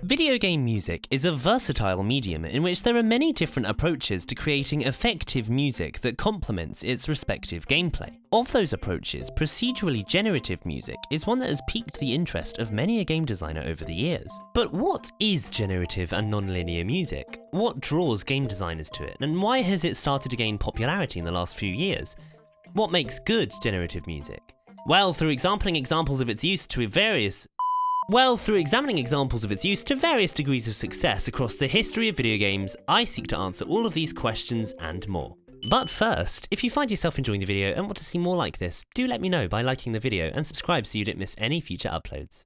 Video game music is a versatile medium in which there are many different approaches to creating effective music that complements its respective gameplay. Of those approaches, procedurally generative music is one that has piqued the interest of many a game designer over the years. But what is generative and non-linear music? What draws game designers to it, and why has it started to gain popularity in the last few years? What makes good generative music? Well, through examining examples of its use to various degrees of success across the history of video games, I seek to answer all of these questions and more. But first, if you find yourself enjoying the video and want to see more like this, do let me know by liking the video and subscribe so you don't miss any future uploads.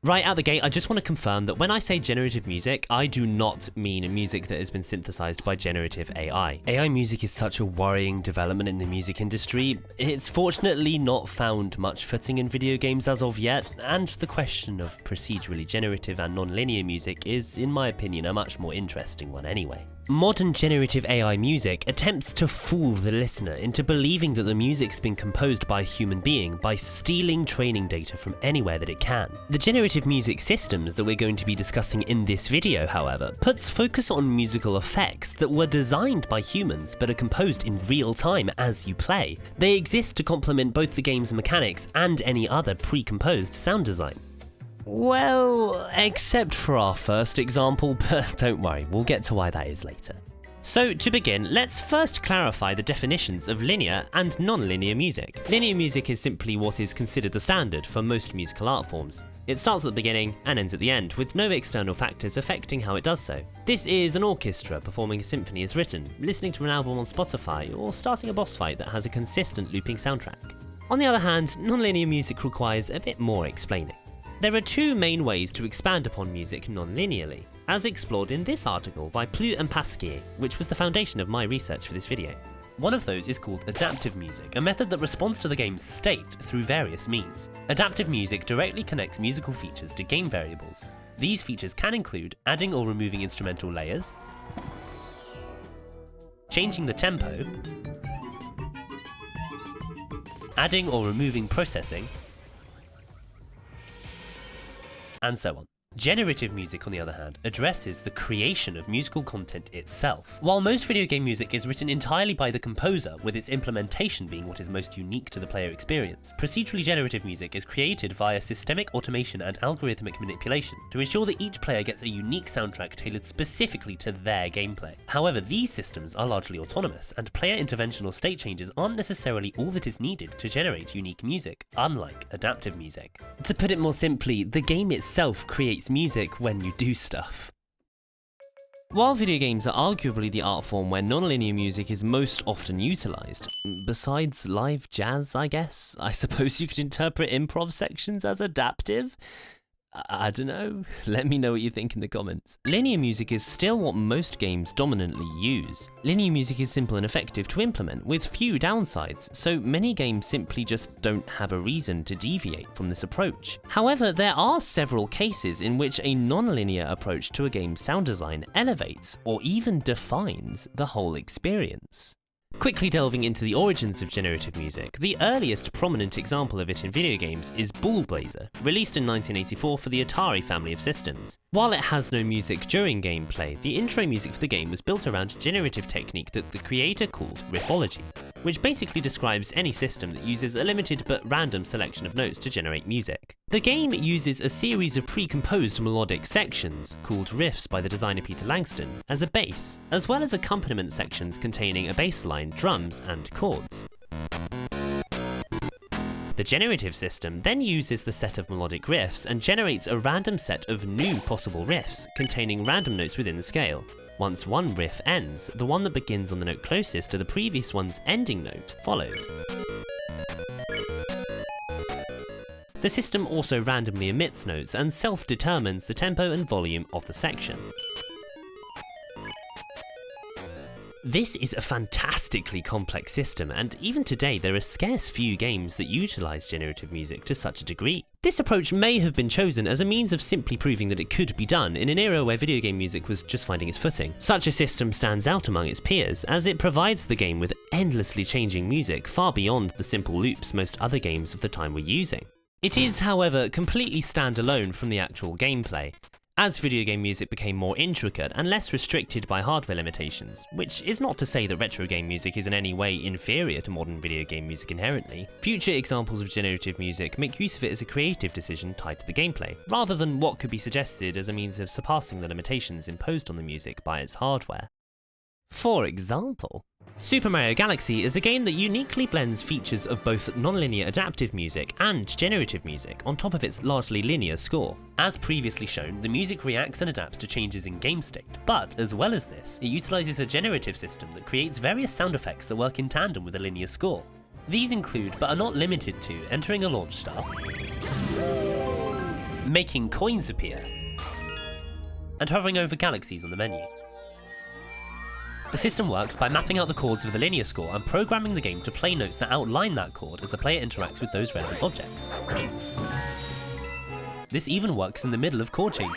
Right out the gate, I just want to confirm that when I say generative music, I do not mean music that has been synthesized by generative AI. AI music is such a worrying development in the music industry. It's fortunately not found much footing in video games as of yet, and the question of procedurally generative and non-linear music is, in my opinion, a much more interesting one anyway. Modern generative AI music attempts to fool the listener into believing that the music's been composed by a human being by stealing training data from anywhere that it can. The generative music systems that we're going to be discussing in this video, however, puts focus on musical effects that were designed by humans but are composed in real time as you play. They exist to complement both the game's mechanics and any other pre-composed sound design. Well, except for our first example, but don't worry, we'll get to why that is later. So to begin, let's first clarify the definitions of linear and non-linear music. Linear music is simply what is considered the standard for most musical art forms. It starts at the beginning and ends at the end, with no external factors affecting how it does so. This is an orchestra performing a symphony as written, listening to an album on Spotify, or starting a boss fight that has a consistent looping soundtrack. On the other hand, non-linear music requires a bit more explaining. There are two main ways to expand upon music non-linearly, as explored in this article by Plu and Pasquier, which was the foundation of my research for this video. One of those is called adaptive music, a method that responds to the game's state through various means. Adaptive music directly connects musical features to game variables. These features can include adding or removing instrumental layers, changing the tempo, adding or removing processing, and so on. Generative music, on the other hand, addresses the creation of musical content itself. While most video game music is written entirely by the composer, with its implementation being what is most unique to the player experience, procedurally generative music is created via systemic automation and algorithmic manipulation to ensure that each player gets a unique soundtrack tailored specifically to their gameplay. However, these systems are largely autonomous, and player intervention or state changes aren't necessarily all that is needed to generate unique music, unlike adaptive music. To put it more simply, the game itself creates music when you do stuff. While video games are arguably the art form where non-linear music is most often utilised, besides live jazz, I guess, I suppose you could interpret improv sections as adaptive? I don't know, let me know what you think in the comments. Linear music is still what most games dominantly use. Linear music is simple and effective to implement, with few downsides, so many games simply just don't have a reason to deviate from this approach. However, there are several cases in which a non-linear approach to a game's sound design elevates, or even defines, the whole experience. Quickly delving into the origins of generative music, the earliest prominent example of it in video games is Ballblazer, released in 1984 for the Atari family of systems. While it has no music during gameplay, the intro music for the game was built around a generative technique that the creator called riffology, which basically describes any system that uses a limited but random selection of notes to generate music. The game uses a series of pre-composed melodic sections, called riffs by the designer Peter Langston, as a bass, as well as accompaniment sections containing a bass line, drums, and chords. The generative system then uses the set of melodic riffs and generates a random set of new possible riffs, containing random notes within the scale. Once one riff ends, the one that begins on the note closest to the previous one's ending note follows. The system also randomly emits notes and self-determines the tempo and volume of the section. This is a fantastically complex system, and even today there are scarce few games that utilise generative music to such a degree. This approach may have been chosen as a means of simply proving that it could be done in an era where video game music was just finding its footing. Such a system stands out among its peers, as it provides the game with endlessly changing music far beyond the simple loops most other games of the time were using. It is, however, completely standalone from the actual gameplay, as video game music became more intricate and less restricted by hardware limitations, which is not to say that retro game music is in any way inferior to modern video game music inherently. Future examples of generative music make use of it as a creative decision tied to the gameplay, rather than what could be suggested as a means of surpassing the limitations imposed on the music by its hardware. For example, Super Mario Galaxy is a game that uniquely blends features of both non-linear adaptive music and generative music on top of its largely linear score. As previously shown, the music reacts and adapts to changes in game state, but as well as this, it utilises a generative system that creates various sound effects that work in tandem with a linear score. These include, but are not limited to, entering a launch star, making coins appear, and hovering over galaxies on the menu. The system works by mapping out the chords of the linear score and programming the game to play notes that outline that chord as the player interacts with those relevant objects. This even works in the middle of chord changes.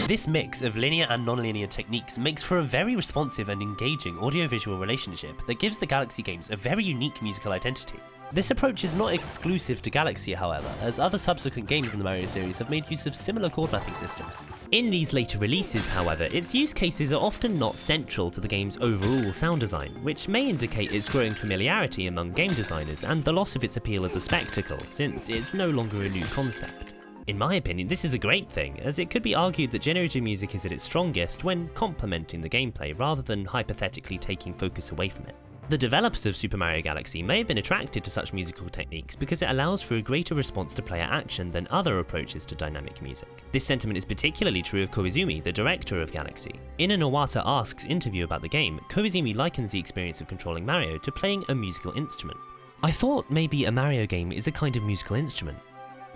This mix of linear and non-linear techniques makes for a very responsive and engaging audio-visual relationship that gives the Galaxy games a very unique musical identity. This approach is not exclusive to Galaxy, however, as other subsequent games in the Mario series have made use of similar chord mapping systems. In these later releases, however, its use cases are often not central to the game's overall sound design, which may indicate its growing familiarity among game designers and the loss of its appeal as a spectacle, since it's no longer a new concept. In my opinion, this is a great thing, as it could be argued that generative music is at its strongest when complementing the gameplay rather than hypothetically taking focus away from it. The developers of Super Mario Galaxy may have been attracted to such musical techniques because it allows for a greater response to player action than other approaches to dynamic music. This sentiment is particularly true of Koizumi, the director of Galaxy. In an Iwata Asks interview about the game, Koizumi likens the experience of controlling Mario to playing a musical instrument. I thought maybe a Mario game is a kind of musical instrument.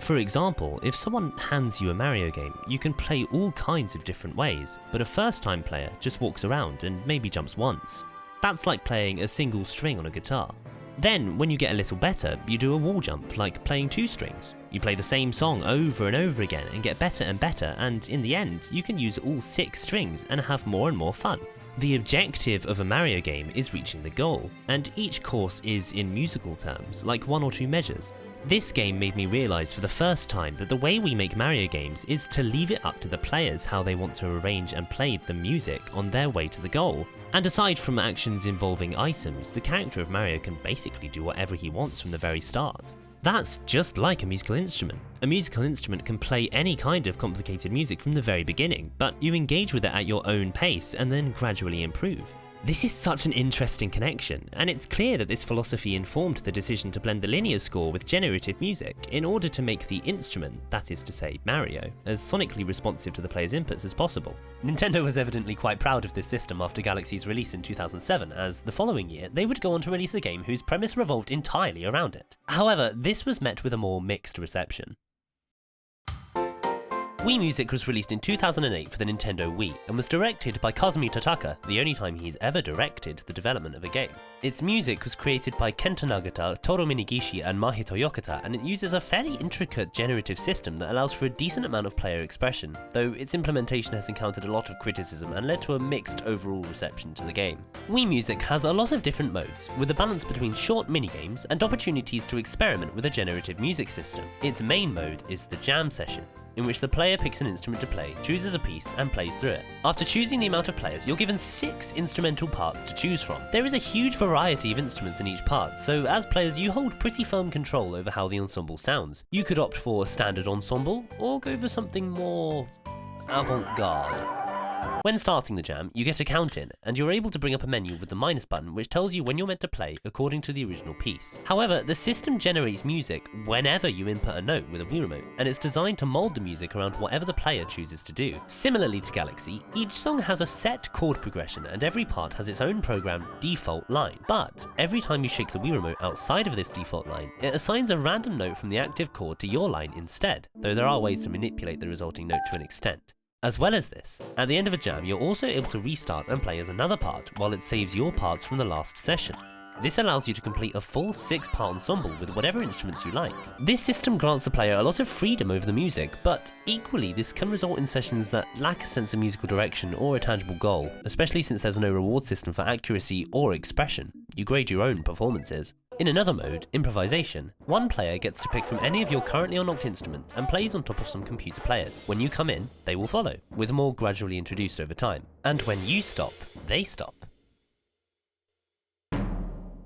For example, if someone hands you a Mario game, you can play all kinds of different ways, but a first-time player just walks around and maybe jumps once. That's like playing a single string on a guitar. Then, when you get a little better, you do a wall jump, like playing 2 strings. You play the same song over and over again and get better and better, and in the end, you can use all 6 strings and have more and more fun. The objective of a Mario game is reaching the goal, and each course is in musical terms, like 1 or 2 measures. This game made me realise for the first time that the way we make Mario games is to leave it up to the players how they want to arrange and play the music on their way to the goal. And aside from actions involving items, the character of Mario can basically do whatever he wants from the very start. That's just like a musical instrument. A musical instrument can play any kind of complicated music from the very beginning, but you engage with it at your own pace and then gradually improve. This is such an interesting connection, and it's clear that this philosophy informed the decision to blend the linear score with generative music in order to make the instrument, that is to say Mario, as sonically responsive to the player's inputs as possible. Nintendo was evidently quite proud of this system after Galaxy's release in 2007, as the following year they would go on to release a game whose premise revolved entirely around it. However, this was met with a more mixed reception. Wii Music was released in 2008 for the Nintendo Wii, and was directed by Kazumi Totaka, the only time he's ever directed the development of a game. Its music was created by Kenta Nagata, Toru Minegishi and Mahito Yokota, and it uses a fairly intricate generative system that allows for a decent amount of player expression, though its implementation has encountered a lot of criticism and led to a mixed overall reception to the game. Wii Music has a lot of different modes, with a balance between short minigames and opportunities to experiment with a generative music system. Its main mode is the Jam Session, in which the player picks an instrument to play, chooses a piece, and plays through it. After choosing the amount of players, you're given 6 instrumental parts to choose from. There is a huge variety of instruments in each part, so as players you hold pretty firm control over how the ensemble sounds. You could opt for a standard ensemble, or go for something more avant-garde. When starting the jam, you get a count in, and you're able to bring up a menu with the minus button which tells you when you're meant to play according to the original piece. However, the system generates music whenever you input a note with a Wii Remote, and it's designed to mold the music around whatever the player chooses to do. Similarly to Galaxy, each song has a set chord progression and every part has its own programmed default line. But every time you shake the Wii Remote outside of this default line, it assigns a random note from the active chord to your line instead, though there are ways to manipulate the resulting note to an extent. As well as this, at the end of a jam you're also able to restart and play as another part while it saves your parts from the last session. This allows you to complete a full 6-part ensemble with whatever instruments you like. This system grants the player a lot of freedom over the music, but equally this can result in sessions that lack a sense of musical direction or a tangible goal, especially since there's no reward system for accuracy or expression. You grade your own performances. In another mode, improvisation, one player gets to pick from any of your currently unlocked instruments and plays on top of some computer players. When you come in, they will follow, with more gradually introduced over time. And when you stop, they stop.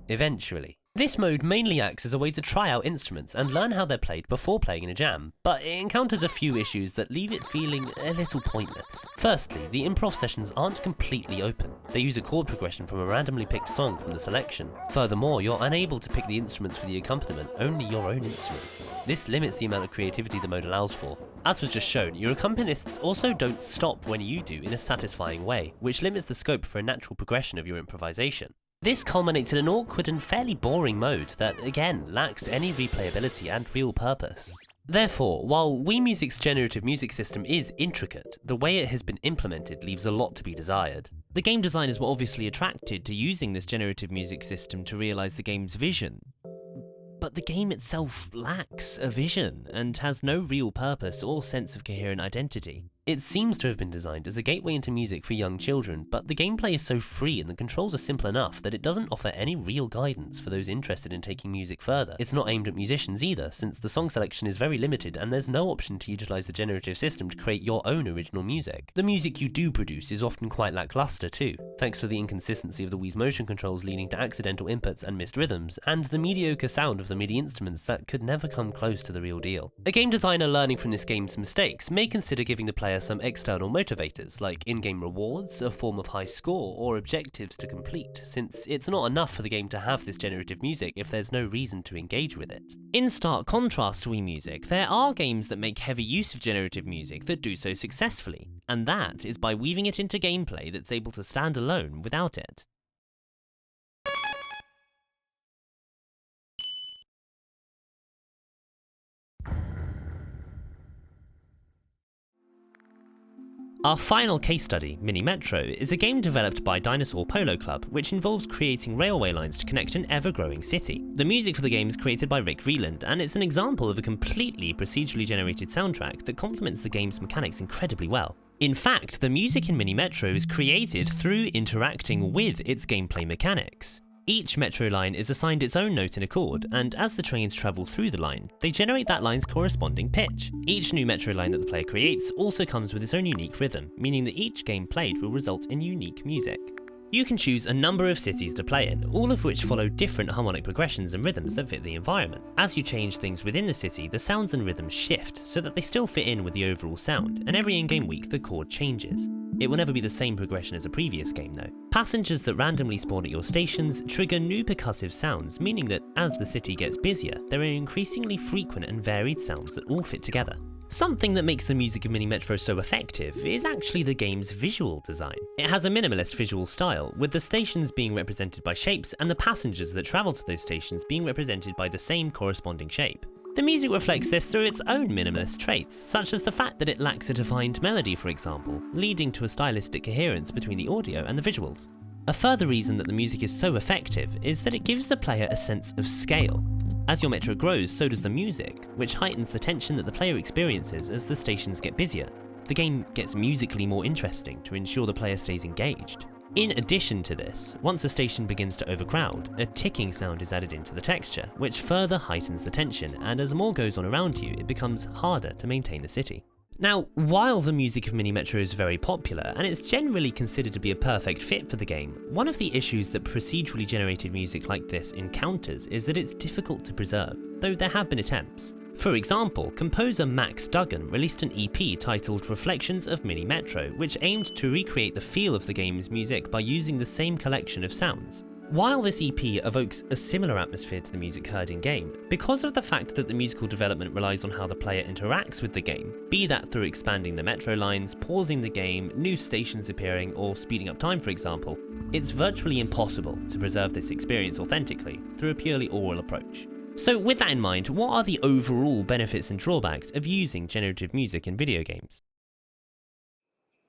Eventually. This mode mainly acts as a way to try out instruments and learn how they're played before playing in a jam, but it encounters a few issues that leave it feeling a little pointless. Firstly, the improv sessions aren't completely open. They use a chord progression from a randomly picked song from the selection. Furthermore, you're unable to pick the instruments for the accompaniment, only your own instrument. This limits the amount of creativity the mode allows for. As was just shown, your accompanists also don't stop when you do in a satisfying way, which limits the scope for a natural progression of your improvisation. This culminates in an awkward and fairly boring mode that, again, lacks any replayability and real purpose. Therefore, while Wii Music's generative music system is intricate, the way it has been implemented leaves a lot to be desired. The game designers were obviously attracted to using this generative music system to realise the game's vision, but the game itself lacks a vision and has no real purpose or sense of coherent identity. It seems to have been designed as a gateway into music for young children, but the gameplay is so free and the controls are simple enough that it doesn't offer any real guidance for those interested in taking music further. It's not aimed at musicians either, since the song selection is very limited and there's no option to utilise the generative system to create your own original music. The music you do produce is often quite lackluster too, thanks to the inconsistency of the Wii's motion controls leading to accidental inputs and missed rhythms, and the mediocre sound of the MIDI instruments that could never come close to the real deal. A game designer learning from this game's mistakes may consider giving the player some external motivators, like in-game rewards, a form of high score, or objectives to complete, since it's not enough for the game to have this generative music if there's no reason to engage with it. In stark contrast to Wii Music, there are games that make heavy use of generative music that do so successfully, and that is by weaving it into gameplay that's able to stand alone without it. Our final case study, Mini Metro, is a game developed by Dinosaur Polo Club, which involves creating railway lines to connect an ever-growing city. The music for the game is created by Rick Vreeland, and it's an example of a completely procedurally generated soundtrack that complements the game's mechanics incredibly well. In fact, the music in Mini Metro is created through interacting with its gameplay mechanics. Each Metro line is assigned its own note in a chord, and as the trains travel through the line, they generate that line's corresponding pitch. Each new Metro line that the player creates also comes with its own unique rhythm, meaning that each game played will result in unique music. You can choose a number of cities to play in, all of which follow different harmonic progressions and rhythms that fit the environment. As you change things within the city, the sounds and rhythms shift so that they still fit in with the overall sound, and every in-game week the chord changes. It will never be the same progression as a previous game though. Passengers that randomly spawn at your stations trigger new percussive sounds, meaning that as the city gets busier, there are increasingly frequent and varied sounds that all fit together. Something that makes the music of Mini Metro so effective is actually the game's visual design. It has a minimalist visual style, with the stations being represented by shapes and the passengers that travel to those stations being represented by the same corresponding shape. The music reflects this through its own minimalist traits, such as the fact that it lacks a defined melody, for example, leading to a stylistic coherence between the audio and the visuals. A further reason that the music is so effective is that it gives the player a sense of scale. As your metro grows, so does the music, which heightens the tension that the player experiences as the stations get busier. The game gets musically more interesting to ensure the player stays engaged. In addition to this, once a station begins to overcrowd, a ticking sound is added into the texture, which further heightens the tension, and as more goes on around you, it becomes harder to maintain the city. Now, while the music of Mini Metro is very popular, and it's generally considered to be a perfect fit for the game, one of the issues that procedurally generated music like this encounters is that it's difficult to preserve, though there have been attempts. For example, composer Max Duggan released an EP titled Reflections of Mini Metro, which aimed to recreate the feel of the game's music by using the same collection of sounds. While this EP evokes a similar atmosphere to the music heard in-game, because of the fact that the musical development relies on how the player interacts with the game, be that through expanding the metro lines, pausing the game, new stations appearing, or speeding up time for example, it's virtually impossible to preserve this experience authentically through a purely oral approach. So with that in mind, what are the overall benefits and drawbacks of using generative music in video games?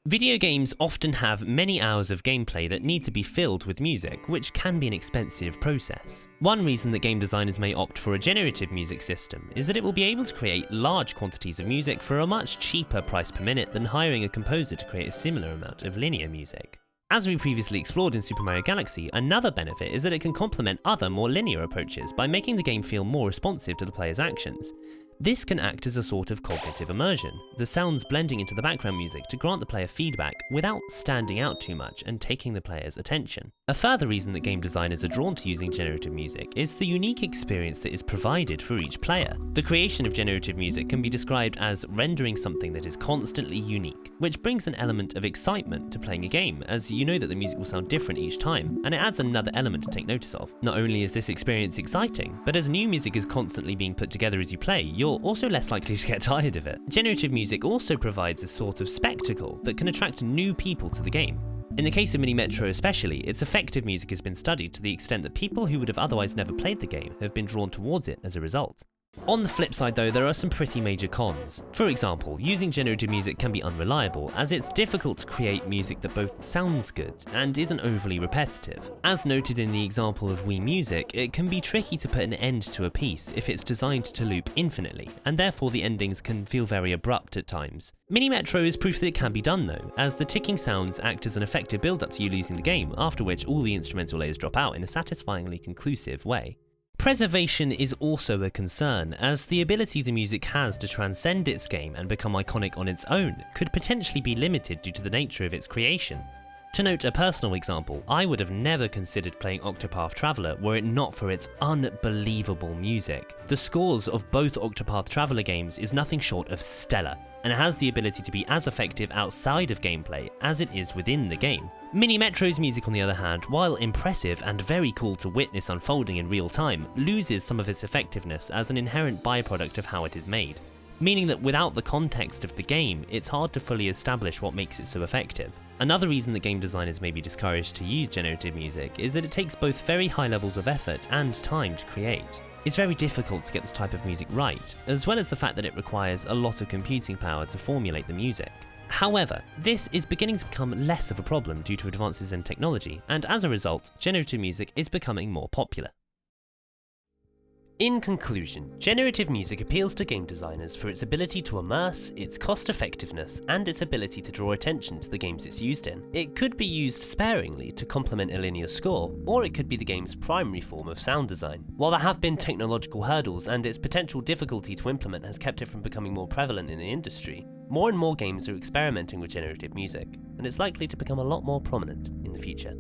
Video games often have many hours of gameplay that need to be filled with music, which can be an expensive process. One reason that game designers may opt for a generative music system is that it will be able to create large quantities of music for a much cheaper price per minute than hiring a composer to create a similar amount of linear music. As we previously explored in Super Mario Galaxy, another benefit is that it can complement other more linear approaches by making the game feel more responsive to the player's actions. This can act as a sort of cognitive immersion, the sounds blending into the background music to grant the player feedback without standing out too much and taking the player's attention. A further reason that game designers are drawn to using generative music is the unique experience that is provided for each player. The creation of generative music can be described as rendering something that is constantly unique, which brings an element of excitement to playing a game, as you know that the music will sound different each time, and it adds another element to take notice of. Not only is this experience exciting, but as new music is constantly being put together as you play, you're also less likely to get tired of it. Generative music also provides a sort of spectacle that can attract new people to the game. In the case of Mini Metro especially, its effective music has been studied to the extent that people who would have otherwise never played the game have been drawn towards it as a result. On the flip side though, there are some pretty major cons. For example, using generative music can be unreliable, as it's difficult to create music that both sounds good and isn't overly repetitive. As noted in the example of Wii Music, it can be tricky to put an end to a piece if it's designed to loop infinitely, and therefore the endings can feel very abrupt at times. Mini Metro is proof that it can be done though, as the ticking sounds act as an effective build-up to you losing the game, after which all the instrumental layers drop out in a satisfyingly conclusive way. Preservation is also a concern, as the ability the music has to transcend its game and become iconic on its own could potentially be limited due to the nature of its creation. To note a personal example, I would have never considered playing Octopath Traveler were it not for its unbelievable music. The scores of both Octopath Traveler games is nothing short of stellar, and has the ability to be as effective outside of gameplay as it is within the game. Mini Metro's music, on the other hand, while impressive and very cool to witness unfolding in real time, loses some of its effectiveness as an inherent byproduct of how it is made, meaning that without the context of the game, it's hard to fully establish what makes it so effective. Another reason that game designers may be discouraged to use generative music is that it takes both very high levels of effort and time to create. It's very difficult to get this type of music right, as well as the fact that it requires a lot of computing power to formulate the music. However, this is beginning to become less of a problem due to advances in technology, and as a result, generative music is becoming more popular. In conclusion, generative music appeals to game designers for its ability to immerse, its cost effectiveness, and its ability to draw attention to the games it's used in. It could be used sparingly to complement a linear score, or it could be the game's primary form of sound design. While there have been technological hurdles and its potential difficulty to implement has kept it from becoming more prevalent in the industry, more and more games are experimenting with generative music, and it's likely to become a lot more prominent in the future.